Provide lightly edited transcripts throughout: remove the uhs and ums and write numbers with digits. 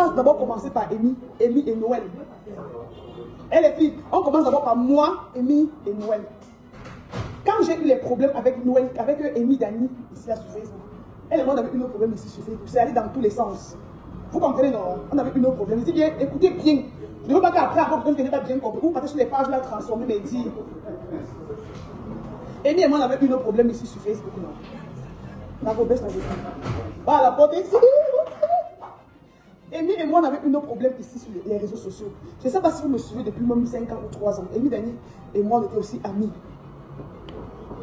va d'abord commencer par Amy et Noël. Et les filles, on commence d'abord par moi, Amy et Noël. Quand j'ai eu les problèmes avec Noël, avec Amy Dani, ici là sur Facebook, elle et moi on avait eu nos problèmes ici sur Facebook. C'est allé dans tous les sens. Vous comprenez, non? On avait eu nos problèmes. Je dis bien, écoutez bien. Je ne veux pas qu'après, encore quelqu'un qui n'est pas bien compris, vous partez sur les pages là, transformer mes dires. Amy et moi on avait eu nos problèmes ici sur Facebook, non? La baisse la vie. Bah, la porte ici. Amy et moi, on avait eu nos problèmes ici sur les réseaux sociaux. Je ne sais pas si vous me suivez depuis même 5 ans ou 3 ans. Amy Dani et moi, on était aussi amis.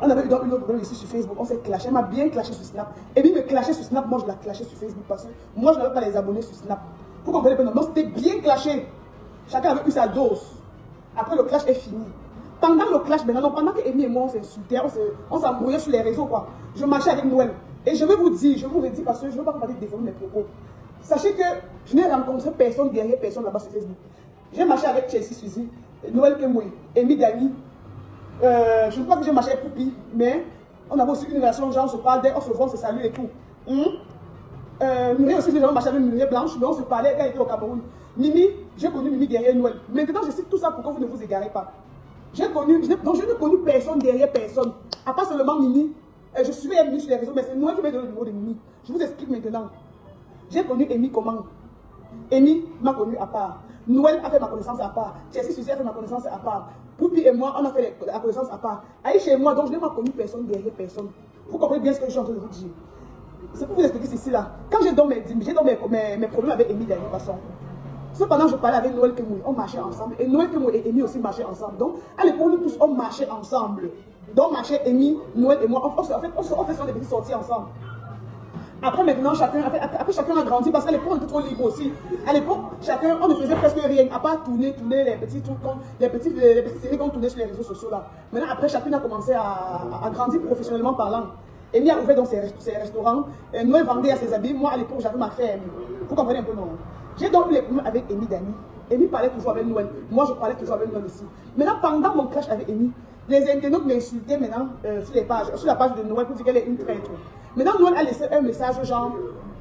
On avait eu nos problèmes ici sur Facebook. On s'est clashé. Elle m'a bien clashé sur Snap. Amy me clashait sur Snap. Moi, je la clashais sur Facebook parce que moi, je n'avais pas les abonnés sur Snap. Vous comprenez pas? Non, c'était bien clashé. Chacun avait eu sa dose. Après, le clash est fini. Pendant le clash, maintenant, pendant que Amy et moi, on s'insultait, on s'embrouillait sur les réseaux, quoi. Je marchais avec Noël. Et je vais vous dire, je vous redis parce que je ne veux pas vous parler de défendre mes propos. Sachez que je n'ai rencontré personne derrière personne là-bas sur Facebook. J'ai marché avec Chelsea Suzy, Noël Kemoui, Amy Dani. Je ne crois pas que j'ai marché avec Poupi, mais on avait aussi une relation, genre on se parle, on se voit, on se salue et tout. Muriel aussi, j'ai marché avec Muriel Blanche, mais on se parlait quand elle était au Cameroun. Mimi, j'ai connu Mimi derrière Noël. Maintenant, je cite tout ça pour que vous ne vous égarez pas. Je n'ai connu personne derrière personne. À part seulement Mimi. Je suis Amy sur les réseaux, mais c'est Noël qui m'a donné le numéro de Mimi. Je vous explique maintenant. J'ai connu Amy comment? Amy m'a connu à part. Noël a fait ma connaissance à part. Chelsea Suzy a fait ma connaissance à part. Poupi et moi, on a fait la connaissance à part. Aïcha et moi, donc je n'ai pas connu personne derrière personne. Vous comprenez bien ce que je suis en train de vous dire. C'est pour vous expliquer ceci là. Quand j'ai dans mes problèmes avec Amy de toute façon. Cependant, je parlais avec Noël Kemoui. On marchait ensemble. Et Noël Kemoui et Amy aussi marchaient ensemble. Donc, à l'époque, nous tous, on marchait ensemble. Donc, marchait Amy, Noël et moi. On fait des petites sorties ensemble. Après, maintenant, chacun a grandi parce qu'à l'époque, on était trop libre aussi. À l'époque, chacun, on ne faisait presque rien, à part tourner les petits trucs, les petites séries qu'on tournait sur les réseaux sociaux là. Maintenant, après, chacun a commencé à grandir professionnellement parlant. Amy a ouvert dans ses restaurants. Noël vendait à ses habits. Moi, à l'époque, j'avais ma ferme. Vous comprenez un peu, non? J'ai donc eu les problèmes avec Amy Dani. Amy parlait toujours avec Noël. Moi, je parlais toujours avec Noël aussi. Maintenant, pendant mon clash avec Amy, les internautes m'insultaient maintenant sur la page de Noël pour dire qu'elle est une traître. Maintenant, Noël a laissé un message genre,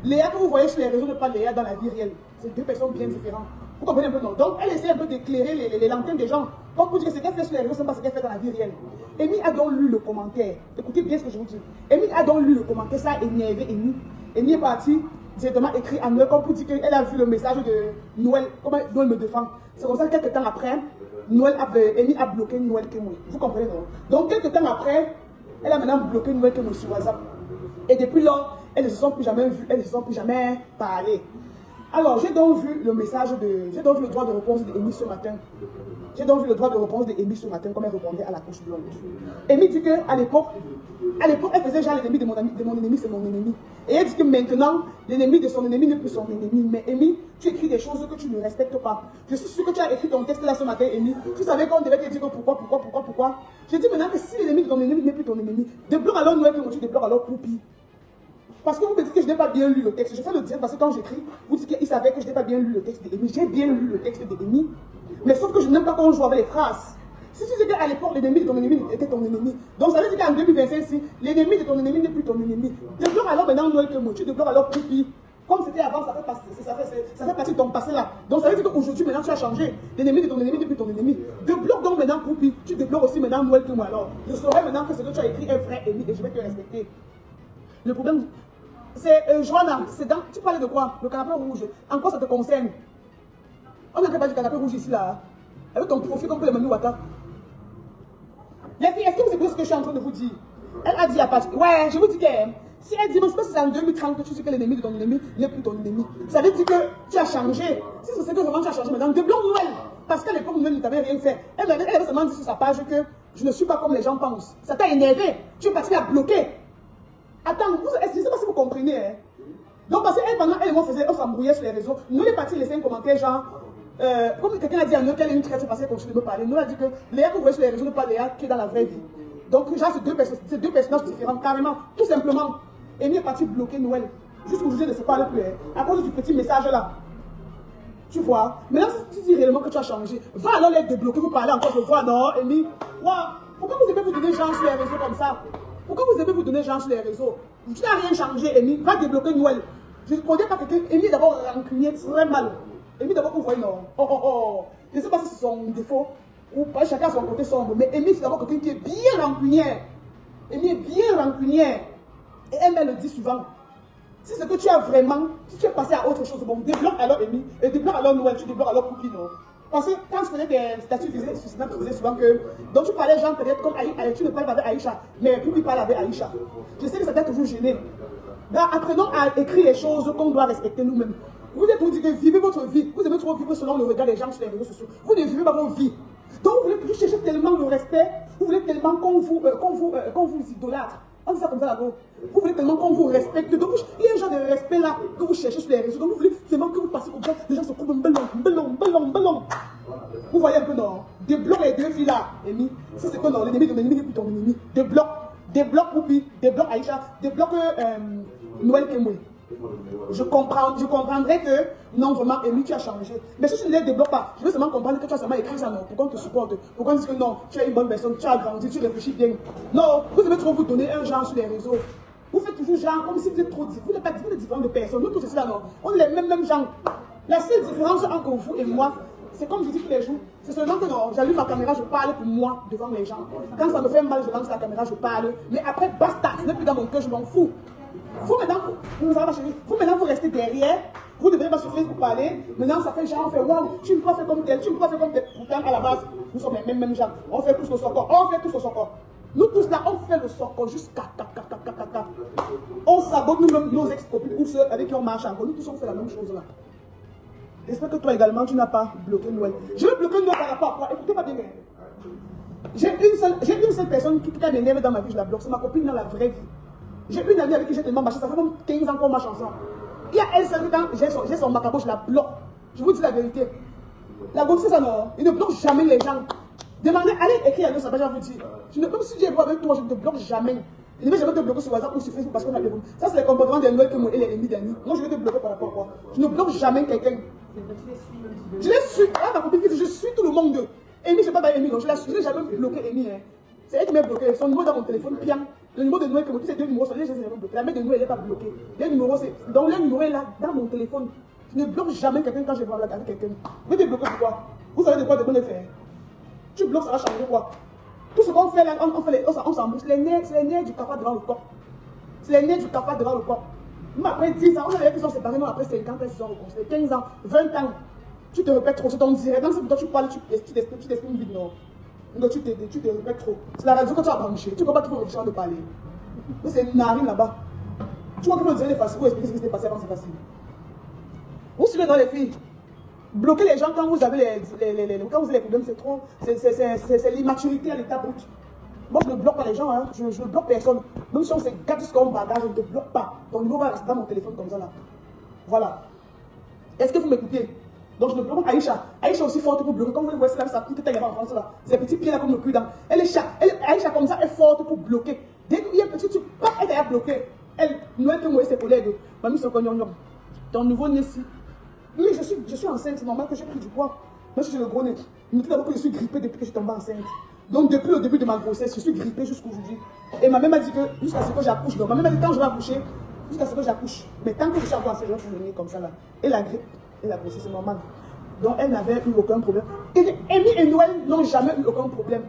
Léa que vous voyez sur les réseaux n'est pas Léa dans la vie réelle. C'est deux personnes bien différentes. Vous comprenez un peu, non? Donc, elle essaie un peu d'éclairer les lanternes des gens. Comme pour dire que ce qu'elle fait sur les réseaux, ce n'est pas ce qu'elle fait dans la vie réelle. Amy a donc lu le commentaire. Écoutez bien ce que je vous dis. Amy a donc lu le commentaire, ça a énervé Amy. Amy est partie directement écrit à Noël comme pour dire qu'elle a vu le message de Noël, comment Noël me défend. C'est comme ça que quelques temps après, Amy a bloqué Noël Kemoui. Vous comprenez, non? Donc, quelques temps après, elle a maintenant bloqué Noël Kemoui sur WhatsApp. Et depuis lors, elles ne se sont plus jamais vues, elles ne se sont plus jamais parlé. Alors, j'ai donc vu le message j'ai donc vu le droit de réponse d'Amy ce matin. J'ai donc vu le droit de réponse d'Amy ce matin, comme elle répondait à la couche blonde. Amy dit qu'à l'époque, elle faisait genre l'ennemi de mon ennemi, c'est mon ennemi. Et elle dit que maintenant, l'ennemi de son ennemi n'est plus son ennemi. Mais Amy, tu écris des choses que tu ne respectes pas. Je suis sûre que tu as écrit ton texte là ce matin, Amy. Tu savais qu'on devait te dire pourquoi. Je dis maintenant que si l'ennemi de ton ennemi n'est plus ton ennemi, débloque alors Noël que tu débloques alors Poupi. Parce que vous me dites que je n'ai pas bien lu le texte. Je fais le dire parce que quand j'écris, vous dites qu'il savait que je n'ai pas bien lu le texte d'Amy. J'ai bien lu le texte d'Amy. Mais sauf que je n'aime pas quand on joue avec les phrases. Si tu dis qu'à l'époque, l'ennemi de ton ennemi était ton ennemi. Donc ça veut dire qu'en 2025, si l'ennemi de ton ennemi n'est plus ton ennemi. Débloque alors maintenant Noël Kemoui. Tu débloques alors Poupi. Comme c'était avant, ça fait partie de ton passé là. Donc ça veut dire qu'aujourd'hui, maintenant tu as changé. L'ennemi de ton ennemi n'est plus ton ennemi. Débloque donc maintenant Poupi. Tu débloques aussi maintenant Noël Kemoui. Alors, je saurai maintenant que ce que tu as écrit est vrai, Amy, et je vais te respecter. Le problème, c'est Joanna, tu parlais de quoi? Le canapé rouge. En quoi ça te concerne? On n'a pas du canapé rouge ici là. Avec ton profil comme le Mami Wata. Les filles, est-ce que vous écoutez ce que je suis en train de vous dire? Elle a dit à Patrick, ouais, je vous dis que si elle dit, mais c'est en 2030 que tu dis que l'ennemi de ton ennemi n'est plus ton ennemi. Ça veut dire que tu as changé. Si c'est que vraiment tu as changé maintenant, débloque Noël. Parce qu'à l'époque, Noël ne t'avait rien fait. Elle avait seulement dit sur sa page que je ne suis pas comme les gens pensent. Ça t'a énervé. Tu es parti la bloquer. Attends, je ne sais pas si vous comprenez. Hein? Donc, parce qu'elle, pendant elle et moi, on s'embrouillait sur les réseaux. Nous, les partis laissaient un commentaire genre, comme quelqu'un a dit à nous qu'elle est une traite parce qu'elle continue de me parler. Nous, elle a dit que Léa que vous voyez sur les réseaux n'est pas Léa qui est dans la vraie vie. Donc, genre, c'est deux personnages différents, carrément, tout simplement. Amy est partie bloquer Noël. Juste aujourd'hui, elle ne se parle plus. Hein, à cause du petit message là. Tu vois? Maintenant, si tu dis réellement que tu as changé, va alors les débloquer, vous parlez encore, je vois, non, Amy. Wow. Pourquoi vous aimez vous donner chance sur les réseaux comme ça? Pourquoi vous aimez vous donner chance sur les réseaux? Tu n'as rien changé, Amy. Va débloquer Noël. Je ne connais pas quelqu'un. Amy d'abord rancunier très mal. Amy d'abord, vous voyez, non. Oh, oh, oh. Je ne sais pas si c'est son défaut ou pas, chacun a son côté sombre. Mais Amy, c'est d'abord quelqu'un qui est bien rancunière. Amy est bien rancunière. Et elle le dit souvent. Si c'est que tu as vraiment, si tu es passé à autre chose, bon, débloque alors Amy, et débloque alors Noël, tu débloques alors Cookie, non. Parce que quand je faisais des statuts sur Snap, tu disais souvent que, donc tu parlais genre peut-être comme tu ne parles pas avec Aïcha, mais Cookie parle avec Aïcha. Je sais que ça t'a toujours gêné. Donc, apprenons à écrire les choses qu'on doit respecter nous-mêmes. Vous êtes pour dire que vivez votre vie, vous aimez trop vivre selon le regard des gens sur les réseaux sociaux. Vous ne vivez pas votre vie. Donc vous cherchez tellement le respect, vous voulez tellement qu'on vous idolâtre. On dit ça comme ça là-bas. Vous voulez tellement qu'on vous respecte. Donc il y a un genre de respect là que vous cherchez sur les réseaux. Donc vous voulez seulement que vous passez comme ça. Les gens se trouvent ballon. Vous voyez un peu non? Débloque les deux filles là, Amy. Si c'est que non, l'ennemi de mon ennemi n'est plus ton ennemi. Débloque Poupi, débloque Aïcha, débloque Noël Kemwe. Je comprendrais que non, vraiment, Amy, tu as changé. Mais si tu ne les débloques pas, je veux seulement comprendre que tu as seulement écrit ça, non, pour qu'on te supporte. Pour qu'on dise que non, tu es une bonne personne, tu as grandi, tu réfléchis bien. Non, vous devez trop vous donner un genre sur les réseaux. Vous faites toujours genre comme si vous êtes trop différents. Vous n'êtes pas différents de personnes. Nous tous ici là, non. On est les mêmes genres. La seule différence entre vous et moi, c'est comme je dis tous les jours, c'est seulement que non, j'allume ma caméra, je parle pour moi devant les gens. Quand ça me fait mal, je lance la caméra, je parle. Mais après, basta, ce n'est plus dans mon cœur, je m'en fous. Vous maintenant, vous restez derrière, vous ne devez pas souffrir pour parler. Maintenant, ça fait genre, on fait waouh, tu ne peux pas faire comme tel, tu ne peux pas faire comme tel. Pourtant, à la base, nous sommes les mêmes gens. On fait tous le socor, Nous tous là, on fait le socor jusqu'à. On sabote nous-mêmes nos ex-copines ou ceux avec qui on marche encore. Nous tous, on fait la même chose là. J'espère que toi également, tu n'as pas bloqué Noël. Je vais bloquer Noël par rapport à quoi? Écoutez pas bien. J'ai une seule personne qui m'énerve dans ma vie, je la bloque. C'est ma copine dans la vraie vie. J'ai une amie avec qui j'ai tellement marché, ça fait même 15 ans qu'on marche ensemble. Il y a elle seule quand j'ai son macabo, je la bloque. Je vous dis la vérité. La gauche, c'est ça non. Il ne bloque jamais les gens. Demandez, allez écrire à nous, ça va vous dire. Même si j'ai beau avec toi, je ne te bloque jamais. Je ne vais jamais te bloquer sur WhatsApp ou sur Facebook parce qu'on a des. Ça, c'est les comportements des Noël que moi et les ennemis d'amis. Moi, je vais te bloquer par rapport à quoi? Je ne bloque jamais quelqu'un. Je les suis. Ah, ma copine dit, je suis tout le monde. Amy, je ne sais pas Amy, non. Je n'ai jamais bloqué Amy. C'est elle qui m'a bloqué. Son numéro dans mon téléphone, bien. Le numéro de Noël, que tous ces deux numéros sont les gens bloqués. La mère de Noël, elle n'est pas bloquée. Les numéros, c'est. Donc, le numéro est là, dans mon téléphone. Je ne bloque jamais quelqu'un quand je vais voir avec quelqu'un. Vous êtes bloqué pourquoi? Vous savez de quoi de bon faire? Tu bloques, ça va changer quoi? Tout ce qu'on fait là, on s'embouche. C'est les nerfs du cafard devant le corps. C'est les nerfs du cafard devant le corps. Même après 10 ans, on avait qui sont séparés, même après 50 ans, ils se sont reconstruits. 15 ans, 20 ans. Tu te répètes trop, c'est ton direct. Quand c'est pour toi, tu parles, tu t'exprimes vite, non? Donc tu te répètes trop. C'est la raison que tu as branché. Tu ne comprends pas qu'il faut réfléchir de parler. Mais c'est une narine là-bas. Tu vois qu'il faut dire facile. Vous expliquer ce qui s'est passé avant, c'est facile. Vous suivez dans les filles. Bloquer les gens quand vous avez quand vous avez les problèmes, c'est trop. C'est l'immaturité à l'état brut. Moi, je ne bloque pas les gens. Hein. Je ne bloque personne. Même si on se gâte jusqu'à mon bagage, je ne te bloque pas. Ton numéro va rester dans mon téléphone comme ça là. Voilà. Est-ce que vous m'écoutez? Donc je ne bloque pas Aïcha. Aïcha aussi forte pour bloquer. Comme vous le voyez, c'est là, ça coûte tellement en France là. Ces petits pieds là comme le cul-dent. Aïcha comme ça est forte pour bloquer. Dès qu'il y a un petit truc, elle est bloquée. Elle, Noël que moi et ses collègues, mamie se cognon. Ton nouveau-né si. Oui, je suis enceinte, c'est normal que j'ai pris du poids. Moi, je suis le gros nez. Mais tout d'abord que je suis grippée depuis que je suis tombée enceinte. Donc, depuis le début de ma grossesse, je suis grippée jusqu'aujourd'hui. Et ma mère m'a dit que jusqu'à ce que j'accouche, ma mère m'a dit quand je vais accoucher, jusqu'à ce que j'accouche. Mais tant que je suis encore enceinte, je vais venir comme ça là. Et la grippe et la grossesse, c'est normal. Donc, elle n'avait eu aucun problème. Et Amy et Noël n'ont jamais eu aucun problème.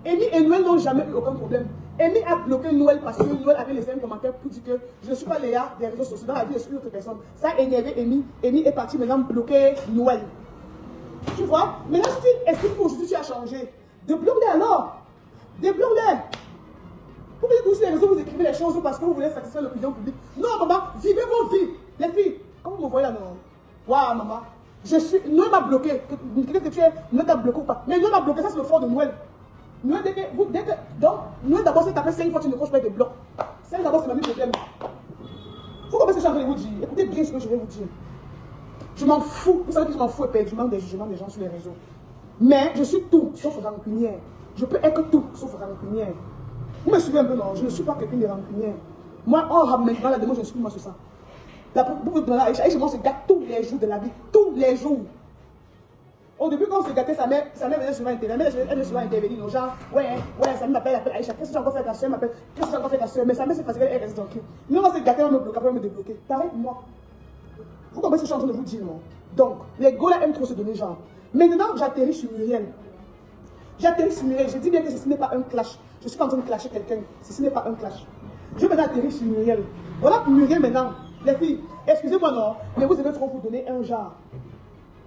Amy et Noël n'ont jamais eu aucun problème. Amy a bloqué Noël parce que Noël avait laissé un commentaire pour dire que je ne suis pas Léa des réseaux sociaux. Dans la vie, je suis une autre personne. Ça a énervé Amy. Amy est partie maintenant bloquer Noël. Tu vois? Maintenant, si tu expliques qu'aujourd'hui tu as changé, débloque-les alors. Débloque-les. Pourquoi vous sur les réseaux, vous écrivez les choses parce que vous voulez satisfaire l'opinion publique? Non, maman, vivez vos vies. Les filles, comment vous me voyez là, non? Waouh, maman. Noël m'a bloqué. Qu'est-ce que tu es? Noël t'a bloqué ou pas? Mais Noël m'a bloqué, ça c'est le fort de Noël. Noël, donc, Noël d'abord, c'est tapé 5 fois, tu ne coches pas des blocs. 5 d'abord, c'est ma même problème. Vous comprenez ce que je suis en train de vous dire? Écoutez bien ce que je vais vous dire. Je m'en fous. Vous savez que je m'en fous éperdument des jugements des gens sur les réseaux. Mais je suis tout sauf rancunière. Je peux être tout sauf rancunière. Vous me suivez un peu, non? Je ne suis pas quelqu'un de rancunière. Moi, maintenant, la démo, je ne suis plus moi sur ça. Beaucoup de Aïcha, moi, se gâte tous les jours de la vie. Tous les jours. Au début, quand on se gâtait, sa mère venait souvent intervenir. Elle venait souvent intervenir. Genre, ouais, ça m'appelle Aïcha. Qu'est-ce que tu as encore fait ta soeur? Qu'est-ce que tu as encore fait ta soeur? Mais sa mère, c'est facile, elle reste tranquille. Mais on va se gâter, on me bloque, après on me débloquer. Pareil pour moi. Vous comprenez ce que je suis en train de vous dire, non? Donc, les gars là aiment trop se donner genre. Maintenant, j'atterris sur Muriel. J'atterris sur Muriel. Je dis bien que ceci n'est pas un clash. Je suis pas en train de clasher quelqu'un. Ceci n'est pas un clash. Je vais maintenant atterrir sur Muriel. Voilà Muriel maintenant. Les filles, excusez-moi non, mais vous devez trop vous donner un genre.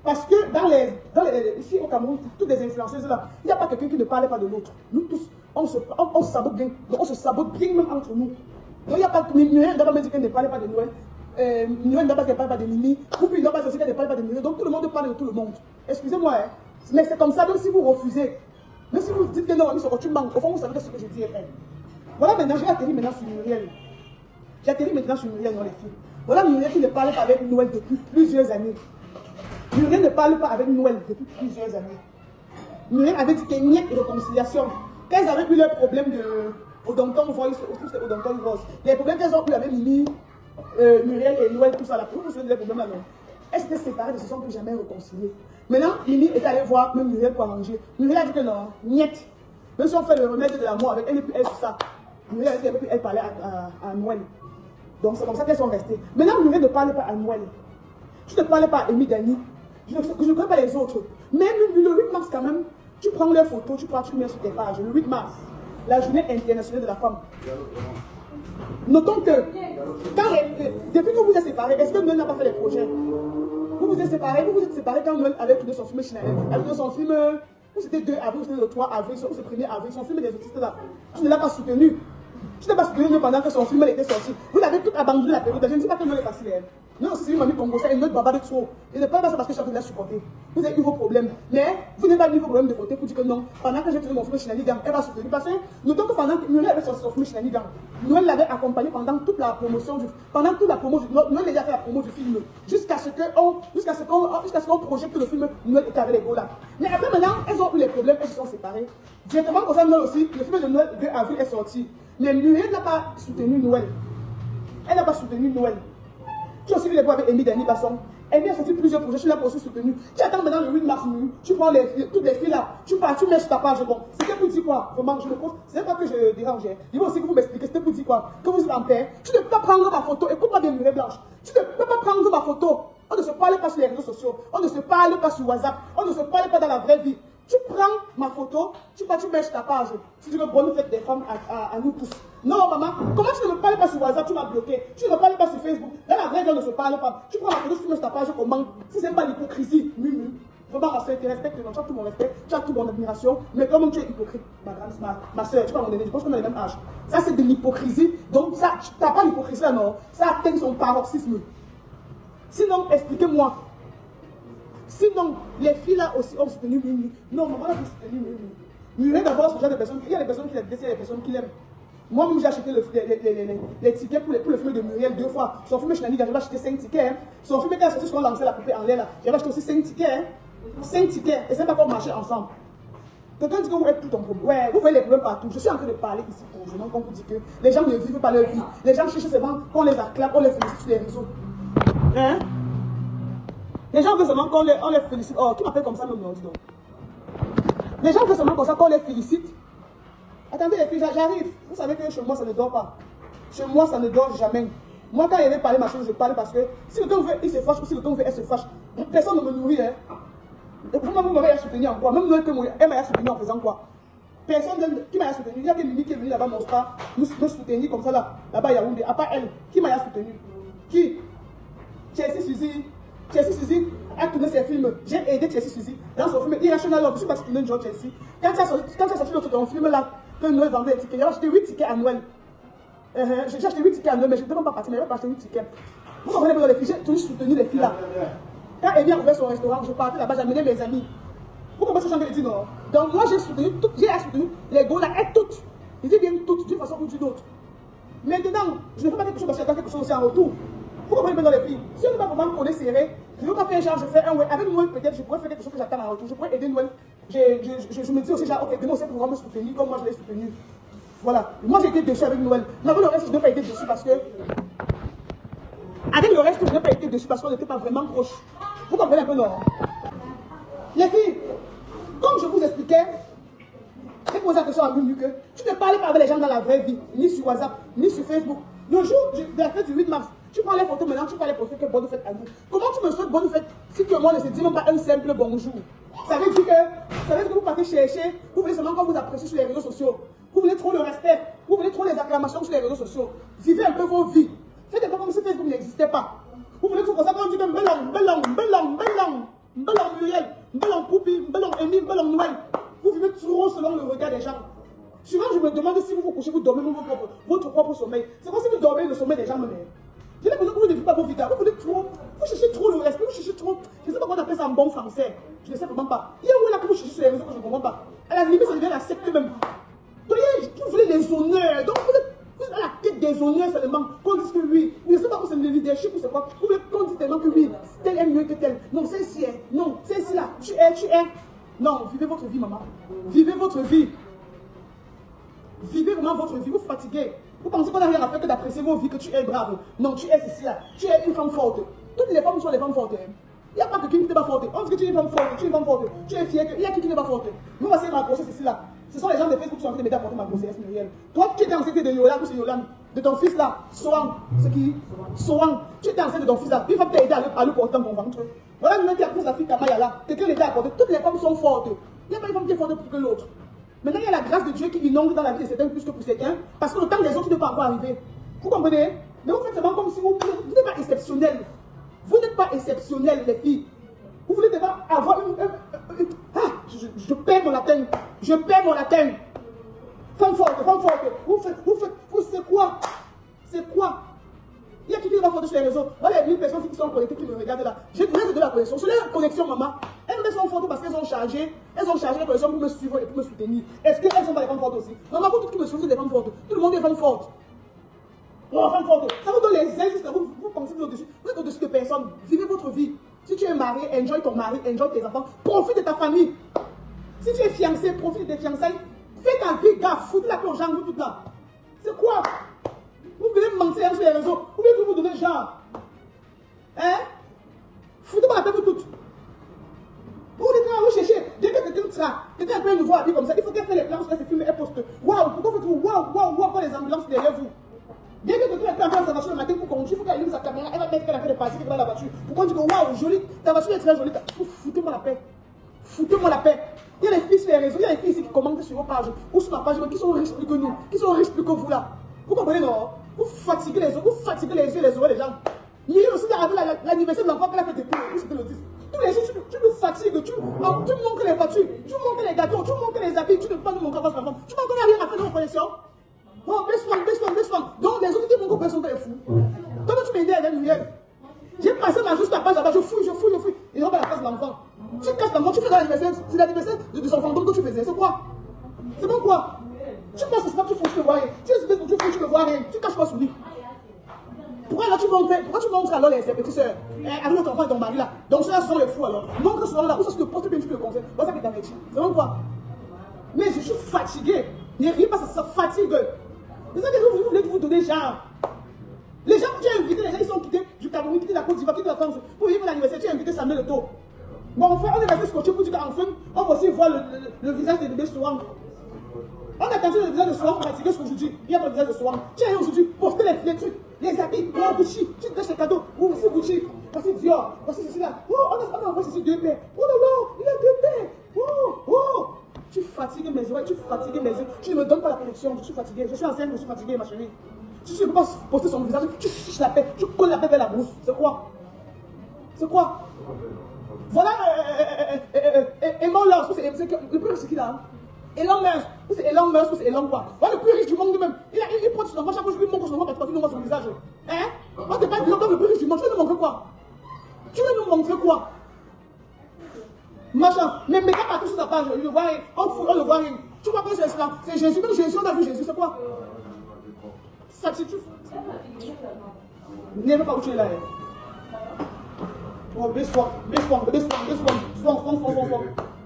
Parce que ici au Cameroun, toutes les influenceuses là, il n'y a pas quelqu'un qui ne parle pas de l'autre. Nous tous, on se sabote bien. Donc on se sabote bien même entre nous. Donc il n'y a pas Muriel ne doit pas me dire qu'elle ne parle pas de Noël. Muriel ne doit pas qu'elle ne parle pas de Mimi. Coupi ne doit pas dire qu'elle ne parle pas de Muriel. Donc tout le monde parle de tout le monde. Excusez-moi, hein. Mais c'est comme ça, même si vous refusez. Même si vous dites que non, tu manques. Au fond, vous savez ce que je dis est vrai. Voilà maintenant, j'ai atterri maintenant sur Muriel. J'atterris maintenant sur Muriel dans les filles. Voilà Muriel qui ne parle pas avec Noël depuis plusieurs années. Muriel ne parle pas avec Noël depuis plusieurs années. Muriel avait dit qu'il n'y a pas de réconciliation. Quand elles avaient eu leurs problèmes Odonton Voice, c'était Odonton Rose. Les problèmes qu'elles ont eu avec Mimi, Muriel et Noël, tout ça là. Vous vous souvenez des problèmes là, non? Elles s'étaient séparées, elles ne se sont plus jamais réconciliées. Maintenant, Mimi est allée voir même Muriel pour arranger. Muriel a dit que non, niet. Même si on fait le remède de l'amour avec elle et puis elle sur ça. Muriel a dit qu'elle peut elle parler à Noël. Donc c'est comme ça qu'elles sont restées. Maintenant, Muriel ne parle pas à Noël. Tu ne parles pas à Amy Dani. Je ne connais pas les autres. Mais le 8 mars quand même, tu prends leurs photos, tu mets sur tes pages. Le 8 mars, la journée internationale de la femme. Notons que, depuis que vous êtes séparés, est-ce que Noël n'a pas fait les projets? Vous vous êtes séparés quand Noël avait tourné son film Chanel. Elle a tourné son film, ou c'était 2 avril, ou c'était le 3 avril, ou c'était le 1er avril, son film des autistes là. Tu ne l'as pas soutenu. Tu n'as pas soutenu pendant que son film était sorti. Vous l'avez tout abandonné la période. Je ne dis pas que Noël est facile. Non, c'est une mamie congolaise, une autre baba de trop. Je ne parle pas ça parce que je suis en train de la supporter. Vous avez eu vos problèmes. Mais vous n'avez pas mis vos problèmes de côté pour dire que non. Pendant que j'ai tourné mon film Shinanigan, elle va soutenir. Parce que notons que pendant que Noël avait sorti son film Shinanigan, Noël l'avait accompagné pendant toute la promotion du Noël a fait la promo du film. Jusqu'à ce qu'on projette le film Noël et avec les gars là. Mais après maintenant, elles ont eu les problèmes, elles se sont séparées. Directement comme ça, Noël aussi, le film de Noël 2 avril est sorti. Mais Muriel n'a pas soutenu Noël. Elle n'a pas soutenu Noël. Tu as aussi vu les voix avec Amy Dani Basson. Elle vient sortir plusieurs projets, tu l'as aussi soutenu. Tu attends maintenant le 8 mars, tu prends toutes les filles là, tu mets sur ta page. Bon, c'était pour dire quoi? Vraiment, je me pose, c'est pas que je dérange. Il faut aussi que vous m'expliquez, c'était pour dire quoi? Que vous êtes en paix. Tu ne peux pas prendre ma photo, écoute-moi bien, Muriel Blanche. Tu ne peux pas prendre ma photo. On ne se parle pas sur les réseaux sociaux, on ne se parle pas sur WhatsApp, on ne se parle pas dans la vraie vie. Tu prends ma photo, tu mets sur ta page. Tu dis que bonne fête des femmes à nous tous. Non, maman, comment tu ne me parles pas sur WhatsApp, tu m'as bloqué. Tu ne me parles pas sur Facebook. Dans la vraie vie, on ne se parle pas. Tu prends ma photo, tu mets sur ta page, comment? Si ce n'est pas l'hypocrisie, vraiment, ma soeur, tu respectes, tu as tout mon respect, tu as toute mon admiration, mais comment tu es hypocrite, ma soeur, tu vas m'en donner, je pense qu'on a le même âge. Ça, c'est de l'hypocrisie. Donc, ça, tu n'as pas l'hypocrisie là, non. Ça atteint son paroxysme. Sinon, expliquez-moi. Sinon, les filles là aussi ont soutenu Mimi. Non, maman a soutenu Mimi. Mimi d'abord, ce genre de personnes. Il y a des personnes qui l'aiment, il y a des personnes qui l'aiment. Moi-même, j'ai acheté les tickets pour le film de Muriel 2 fois. Son film Chenani, j'avais acheté 5 tickets. Hein. Son film était sorti quand on lançait la poupée en l'air là. J'avais acheté aussi 5 tickets. Hein. 5 tickets. Et c'est pas qu'on marchait ensemble. Quelqu'un dit que vous êtes tout ton problème. Ouais, vous voyez les problèmes partout. Je suis en train de parler ici posément, comme vous dites que les gens ne vivent pas leur vie. Les gens cherchent seulement qu'on les acclame, on les félicite sur les réseaux. Hein? Les gens veulent seulement qu'on les félicite. Oh, qui m'appelle comme ça, même, non, dis donc. Les gens veulent seulement comme ça qu'on les félicite. Attendez, les filles, j'arrive. Vous savez que chez moi, ça ne dort pas. Chez moi, ça ne dort jamais. Moi, quand il veut parler, ma chose, je parle parce que si le temps veut, il se fâche, ou si le temps veut, elle se fâche. Personne ne me nourrit, hein. Vous m'avez soutenu en quoi? Même Noël, elle m'a soutenu en faisant quoi? Personne qui m'a soutenu. Il y a que Mimi qui est venue là-bas, mon star, nous soutenir comme ça là-bas à Yaoundé. À part elle, qui m'a soutenu? Qui? Chelsea Suzy a tourné ses films. J'ai aidé Chelsea Suzy dans son film Irrational Love. Je suis pas tourné John Chelsea. Quand tu as sorti ton film là, que Noël vendait des tickets, j'ai acheté 8 tickets à Noël. J'ai acheté 8 tickets à Noël, mais je ne peux pas partir, mais je vais pas acheter 8 tickets. Vous comprenez pas les filles, j'ai toujours soutenu les filles là. Quand Amy a ouvert son restaurant, je partais là-bas, j'amenais mes amis. Vous comprenez ce que je dis, non? Donc moi j'ai soutenu les gars là, et toutes. Ils disent bien toutes, d'une façon ou d'une autre. Maintenant, je ne fais pas quelque chose parce que j'attends quelque chose aussi en retour. Vous comprenez bien dans les filles. Si on ne va pas vraiment connaître serré, je ne veux pas faire genre, je fais un ouais. Avec Noël, peut-être, je pourrais faire quelque chose que j'attends en retour. Je pourrais aider Noël. Je me dis aussi, genre, ok, demain, c'est pour me soutenir comme moi je l'ai soutenu. Voilà. Moi, j'ai été déçu avec Noël. Mais avec le reste, je n'ai pas été déçu parce que. Avec le reste, je n'ai pas été déçu parce qu'on n'était pas vraiment proches. Vous comprenez un peu, non? Les filles, comme je vous expliquais, j'ai posé la question à Mimi que tu ne parles pas avec les gens dans la vraie vie, ni sur WhatsApp, ni sur Facebook. Le jour de la fête du 8 mars, Tu prends les photos maintenant, tu prends les poster que bonne fête à nous. Comment tu me souhaites bonne fête si que moi ne se dit même pas un simple bonjour? Ça veut dire que vous partez chercher, vous voulez seulement qu'on vous apprécie sur les réseaux sociaux. Vous voulez trop le respect, vous voulez trop les acclamations sur les réseaux sociaux. Vivez un peu vos vies. Faites un peu comme si Facebook n'existait pas. Vous voulez tout comme ça quand on dit que Mbelong Muriel, Mbelong Poupi, Mbelong Amy, Mbelong Noël. Vous vivez trop selon le regard des gens. Souvent, je me demande si vous vous couchez, vous dormez votre propre sommeil. C'est comme si vous dormez le sommeil des gens même. J'ai l'impression que vous ne vivez pas vos vies. Vous voulez trop, vous cherchez trop le respect, vous cherchez trop. Je ne sais pas comment on appelle ça en bon français. Je ne sais vraiment pas. Il y a où là que vous cherchez sur les réseaux que je ne comprends pas. À la limite, ça devient la secte même. Donc, vous voulez les honneurs. Donc, vous êtes à la tête des honneurs seulement. Qu'on dise que oui. Je ne sais pas si c'est le leadership ou c'est quoi. Vous voulez qu'on dise tellement que oui, tel est mieux que tel. Non, c'est ici. Non, c'est ici là. Tu es. Non, vivez votre vie, maman. Vivez votre vie. Vivez vraiment votre vie, vous fatiguez. Vous pensez qu'on n'a rien à faire que d'apprécier vos vies, que tu es brave. Non, tu es ici là. Tu es une femme forte. Toutes les femmes sont des femmes fortes. Il n'y a pas que qui n'est pas forte. On dit que tu es une femme forte, tu es une femme forte. Tu es fière, il y a qui n'est pas forte. Nous, voici ma grossesse ici là. Ce sont les gens de Facebook qui sont en train de m'aider à porter ma grossesse, Muriel. Toi, tu étais enceinte de Yolande ou c'est Yolande. De ton fils là, Soang. C'est qui? Soang. Tu étais enceinte de ton fils là. Une femme t'a aidé à le porter dans ton ventre. Voilà une qui a pris sa fille Kamaya là. Quelqu'un l'aidait à porter. Toutes les femmes sont fortes. Il n'y a pas une femme qui est forte plus que l'autre. Maintenant, il y a la grâce de Dieu qui inonde dans la vie de certains plus que pour certains, parce que le temps des autres ne peut pas encore arriver. Vous comprenez? Mais vous faites seulement comme si vous n'êtes pas exceptionnel. Vous n'êtes pas exceptionnel, les filles. Vous voulez d'abord avoir je perds mon latin. Je perds mon latin. Femme forte, femme forte. C'est quoi? C'est quoi? Il y a qui va forte sur les réseaux. Voilà les 1000 personnes qui sont connectées, qui me regardent là. J'ai donné de la connexion. Sur la connexion, maman, elles sont fortes parce qu'elles ont chargé. Elles ont chargé la connexion pour me suivre et pour me soutenir. Est-ce qu'elles sont pas des femmes fortes aussi? Maman, vous toutes qui me suivez, des femmes fortes. Tout le monde est femme forte. Oh, femme forte. Ça vous donne les ailes juste là. Vous pensez que vous êtes au-dessus. Vous êtes au-dessus de personne. Vivez votre vie. Si tu es marié, enjoy ton mari, enjoy tes enfants. Profite de ta famille. Si tu es fiancé, profite de tes fiançailles. Fais ta vie, gars. Foutez la paix aux gens, vous toutes là. C'est quoi? Vous venez me mentir sur les réseaux. Vous voulez vous donner genre. Hein? Foutez-moi la paix vous toutes. Vous cherchez. Dès que quelqu'un sera, quelqu'un a un nouveau habit comme ça, il faut qu'elle fasse les plans, elle se filme, elle poste. Waouh, pourquoi faites-vous waouh, quand les ambulances derrière vous? Dès que quelqu'un a fait sa voiture le matin pour conduire, il faut qu'elle allume sa caméra, elle va mettre qu'elle a fait des parties dans la voiture. Pourquoi on dit que waouh, jolie, ta voiture est très jolie. Foutez-moi la paix. Foutez-moi la paix. Il y a les filles sur les réseaux, il y a les filles ici qui commentent sur vos pages ou sur ma page, qui sont riches plus que nous, qui sont riches plus que vous là. Vous comprenez, non? Vous fatiguez les autres, vous fatiguez les yeux, les oreilles des gens. Miri aussi, il y avait l'anniversaire de l'enfant qu'elle a fait depuis, vous c'était le 10. Tous les jours, tu nous fatigues, tu montres les voitures, tu montres les gâteaux, tu montres les habits, tu ne peux pas nous montrer votre enfant. Tu m'en rien à faire de vos connexions. Oh, baisse-toi. Donc les autres qui montrent personne est fou. Toi, tu m'aides à Muriel. J'ai passé ma juste la page là-bas, je fouille. Ils ont pas la face de l'enfant. Tu casses l'enfant, tu fais dans l'anniversaire, c'est l'anniversaire de son fantôme que tu faisais. C'est quoi? C'est bon quoi? Tu passes ce snap, tu fous, tu ne vois rien. Tu fais tu fous, tu ne vois rien. Tu caches quoi sur lui? Pourquoi tu montres alors les petites soeurs? Avec ton enfant et ton mari là. Donc ceux-là sont les fous alors. Montre souvent là, où ça se porte bien, tu le conseilles. Voilà ça qui t'avait dit. C'est bon quoi? Mais je suis fatigué. Ne riez pas, ça fatigue. C'est ça que vous voulez vous donner genre. Les gens que tu as invités, les gens qui sont quittés du Cameroun, quittés de la Côte d'Ivoire, quittés de la France, pour vivre l'anniversaire, tu as invité Samuel Eto'o. Bon, enfin, on est resté scotché pour dire qu'enfin, on va aussi voir le visage des bébés Soang. On a tenté le visage de Soang pour fatiguer aujourd'hui. Il n'y a pas le visage de Soang. Tu as aujourd'hui posté les trucs, les habits, oh Gucci, tu te caches les cadeaux, oh voici Gucci, voici Dior, voici ceci là. Oh, on a envoyé ceci 2 paires. Oh là là, il a 2 paires. Oh. Tu fatigues mes oreilles, tu fatigues mes yeux. Tu ne me donnes pas la connexion, je suis fatigué. Je suis enceinte, je suis fatigué, ma chérie. Si tu ne peux pas poster son visage, tu fiches la paix, tu colles la paix vers la brousse. C'est quoi? C'est quoi? Voilà Elon Musk, le plus riche c'est qui là? Elon Musk, c'est Elon Musk, c'est Elon quoi? Voilà le plus riche du monde lui-même. Il prend son enfant, chaque fois je lui montre son enfant, il nous montre son visage. Hein? On te parle de l'homme le plus riche du monde, tu veux nous montrer quoi? Tu veux nous montrer quoi? Machin, mais mets pas partout sur ta page, on le voit rien, on le voit rien. Tu vois que c'est cela, c'est Jésus, même Jésus, on a vu Jésus, c'est quoi? Fatigue, n'aime pas où tu es là. Oh, baisse-toi.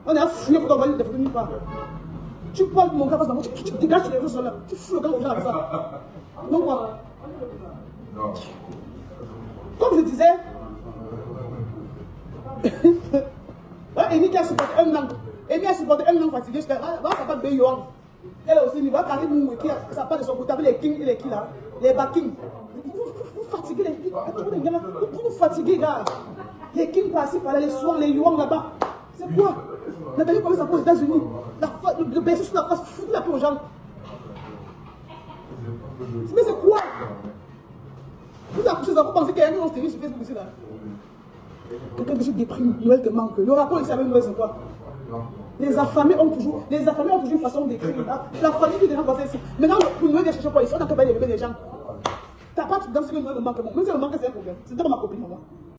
On est à fouiller pour t'envoyer des photos nulle part. Tu parles de mon gars, tu dégages sur les réseaux là, tu fous le gars aux gens avec ça. Donc quoi? Comme je disais, Amy qui a supporté un an fatigué, ça s'appelle Beyoang. Elle aussi, il va carrer Moué qui a sa part de son côté avec les kings et les qui là, les backings. Vous fatiguez. fatiguer les filles. Vous nous fatiguez, gars. Les Kim par-ci, par-là, les soins, les yuan là-bas. C'est quoi? Nathalie commence à aux États-Unis. Le berceau sur la face, fout la paix aux gens. Mais c'est quoi? Vous accouchez, vous pensez qu'il y a un stérile sur Facebook ici là. Quelqu'un qui se déprime, Noël te manque. Le rapport ici avec Noël, c'est quoi? Les affamés ont toujours une façon d'écrire. La famille qui est déjà passée ici. Maintenant, pour Noël, il y a cherché quoi ici? On a pas les bébés des gens. T'as pas dans ce que Noël me manque. Même si le manque, c'est un problème. C'est pas ma copine, moi.